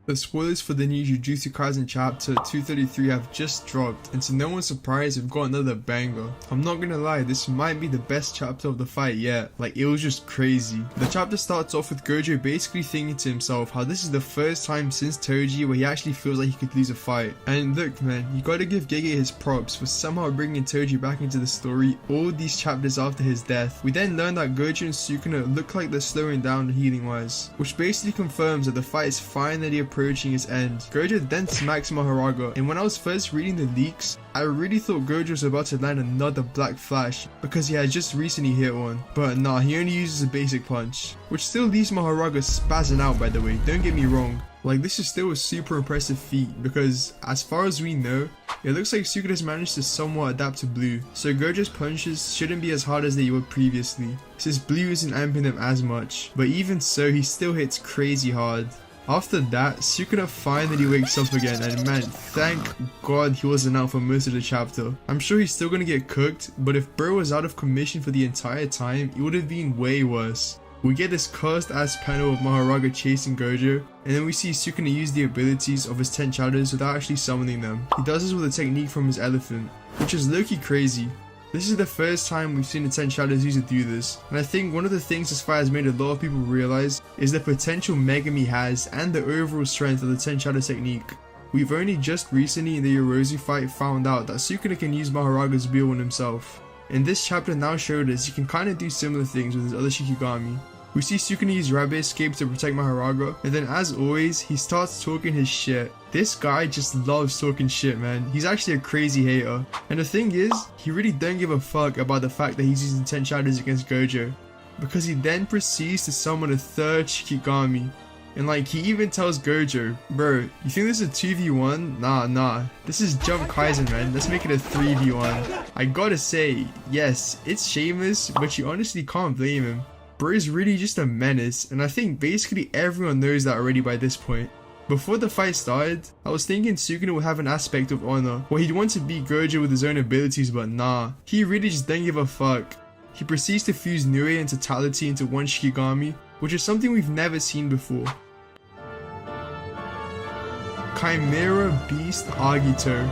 The spoilers for the new Jujutsu Kaisen chapter 233 have just dropped, and to no one's surprise, we've got another banger. I'm not gonna lie, this might be the best chapter of the fight yet. Like, it was just crazy. The chapter starts off with Gojo basically thinking to himself how this is the first time since Toji where he actually feels like he could lose a fight. And look man, you gotta give Gege his props for somehow bringing Toji back into the story all these chapters after his death. We then learn that Gojo and Sukuna look like they're slowing down healing wise, which basically confirms that the fight is finally approaching its end. Gojo then smacks Mahoraga, and when I was first reading the leaks, I really thought Gojo was about to land another Black Flash because he had just recently hit one, but nah, he only uses a basic punch, which still leaves Mahoraga spazzing out by the way, don't get me wrong. Like, this is still a super impressive feat because as far as we know, it looks like Sukuna has managed to somewhat adapt to blue, so Gojo's punches shouldn't be as hard as they were previously, since blue isn't amping them as much, but even so he still hits crazy hard. After that, Sukuna finally wakes up again, and man, thank god he wasn't out for most of the chapter. I'm sure he's still gonna get cooked, but if bro was out of commission for the entire time, it would have been way worse. We get this cursed ass panel of Mahoraga chasing Gojo, and then we see Sukuna use the abilities of his 10 shadows without actually summoning them. He does this with a technique from his elephant, which is low-key crazy. This is the first time we've seen the 10 shadows use to do this, and I think one of the things this fight has made a lot of people realize is the potential Megami has and the overall strength of the 10 shadow technique. We've only just recently in the Yorozu fight found out that Sukuna can use Mahoraga's Beal on himself. And this chapter now showed us he can kinda do similar things with his other Shikigami. We see Sukuna use Rabbit Escape to protect Mahoraga, and then as always, he starts talking his shit. This guy just loves talking shit man, he's actually a crazy hater. And the thing is, he really don't give a fuck about the fact that he's using 10 shadows against Gojo, because he then proceeds to summon a third Shikigami. And like, he even tells Gojo, bro, you think this is a 2v1? Nah, this is Jump Kaisen man, let's make it a 3v1. I gotta say, yes, it's shameless, but you honestly can't blame him. Bro is really just a menace, and I think basically everyone knows that already by this point. Before the fight started, I was thinking Sukuna would have an aspect of honor, where he'd want to beat Gojo with his own abilities, but nah, he really just don't give a fuck. He proceeds to fuse Nue and Totality into one Shikigami, which is something we've never seen before. Chimera Beast Agito.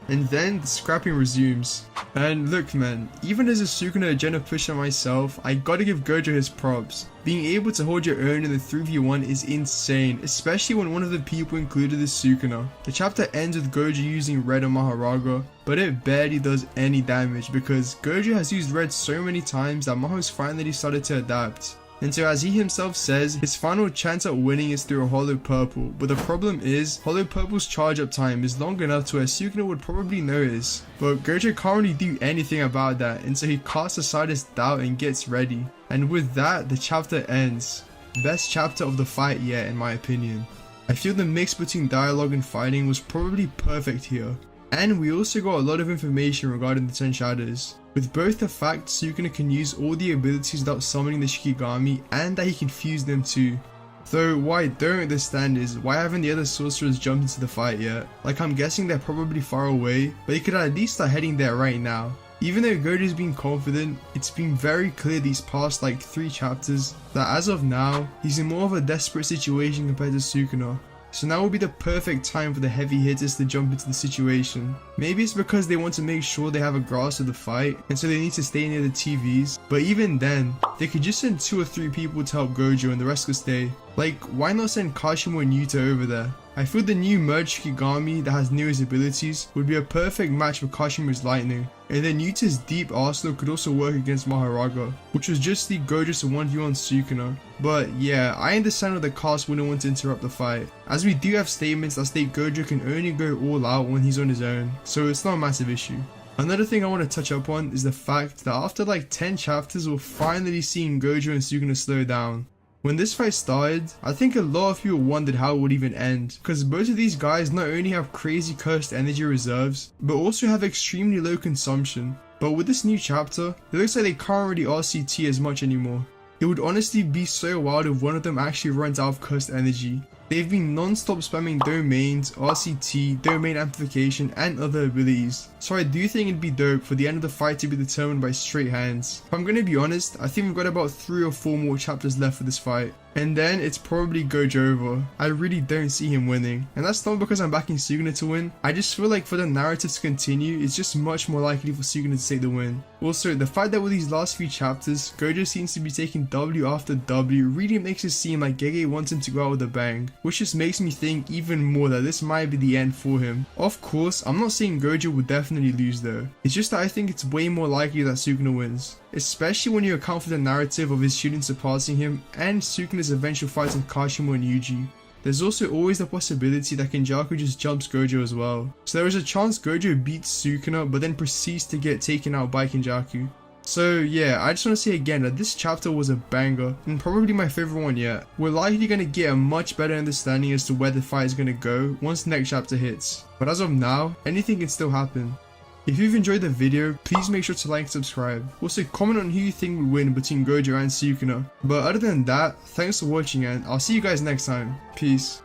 And then the scrapping resumes. And look man, even as a Sukuna agenda pusher myself, I gotta give Gojo his props. Being able to hold your own in the 3v1 is insane, especially when one of the people included is Sukuna. The chapter ends with Gojo using red on Mahoraga, but it barely does any damage because Gojo has used red so many times that Maho's finally started to adapt. And so as he himself says, his final chance at winning is through a Hollow Purple, but the problem is, Hollow Purple's charge up time is long enough to where Sukuna would probably notice, but Gojo can't really do anything about that, and so he casts aside his doubt and gets ready. And with that, the chapter ends. Best chapter of the fight yet in my opinion. I feel the mix between dialogue and fighting was probably perfect here. And we also got a lot of information regarding the 10 shadows, with both the fact Sukuna can use all the abilities without summoning the Shikigami and that he can fuse them too. Though what I don't understand is why haven't the other sorcerers jumped into the fight yet? Like, I'm guessing they're probably far away, but they could at least start heading there right now. Even though Gojo's been confident, it's been very clear these past like 3 chapters that as of now, he's in more of a desperate situation compared to Sukuna. So now will be the perfect time for the heavy hitters to jump into the situation. Maybe it's because they want to make sure they have a grasp of the fight, and so they need to stay near the TVs, but even then, they could just send 2 or 3 people to help Gojo and the rest could stay. Like, why not send Kashimo and Yuta over there? I feel the new merged Shikigami that has Nue's abilities would be a perfect match for Kashimo's lightning, and then Yuta's deep arsenal could also work against Mahoraga, which was just lead Gojo to 1v1 Sukuna. But yeah, I understand why the cast wouldn't want to interrupt the fight, as we do have statements that state Gojo can only go all out when he's on his own, so it's not a massive issue. Another thing I want to touch up on is the fact that after like 10 chapters we're finally seeing Gojo and Sukuna slow down. When this fight started, I think a lot of people wondered how it would even end, because both of these guys not only have crazy cursed energy reserves, but also have extremely low consumption. But with this new chapter, it looks like they can't really RCT as much anymore. It would honestly be so wild if one of them actually runs out of cursed energy. They've been non-stop spamming domains, RCT, domain amplification, and other abilities. So I do think it'd be dope for the end of the fight to be determined by straight hands. If I'm gonna be honest, I think we've got about 3 or 4 more chapters left for this fight. And then it's probably Gojo over. I really don't see him winning. And that's not because I'm backing Sukuna to win. I just feel like for the narrative to continue, it's just much more likely for Sukuna to take the win. Also, the fact that with these last few chapters, Gojo seems to be taking W after W really makes it seem like Gege wants him to go out with a bang. Which just makes me think even more that this might be the end for him. Of course, I'm not saying Gojo will definitely lose though. It's just that I think it's way more likely that Sukuna wins. Especially when you account for the narrative of his students surpassing him and Sukuna's eventual fights with Kashimo and Yuji. There's also always the possibility that Kenjaku just jumps Gojo as well. So there is a chance Gojo beats Sukuna but then proceeds to get taken out by Kenjaku. So yeah, I just want to say again that this chapter was a banger and probably my favorite one yet. We're likely going to get a much better understanding as to where the fight is going to go once the next chapter hits. But as of now, anything can still happen. If you've enjoyed the video, please make sure to like and subscribe. Also comment on who you think will win between Gojo and Sukuna. But other than that, thanks for watching and I'll see you guys next time. Peace.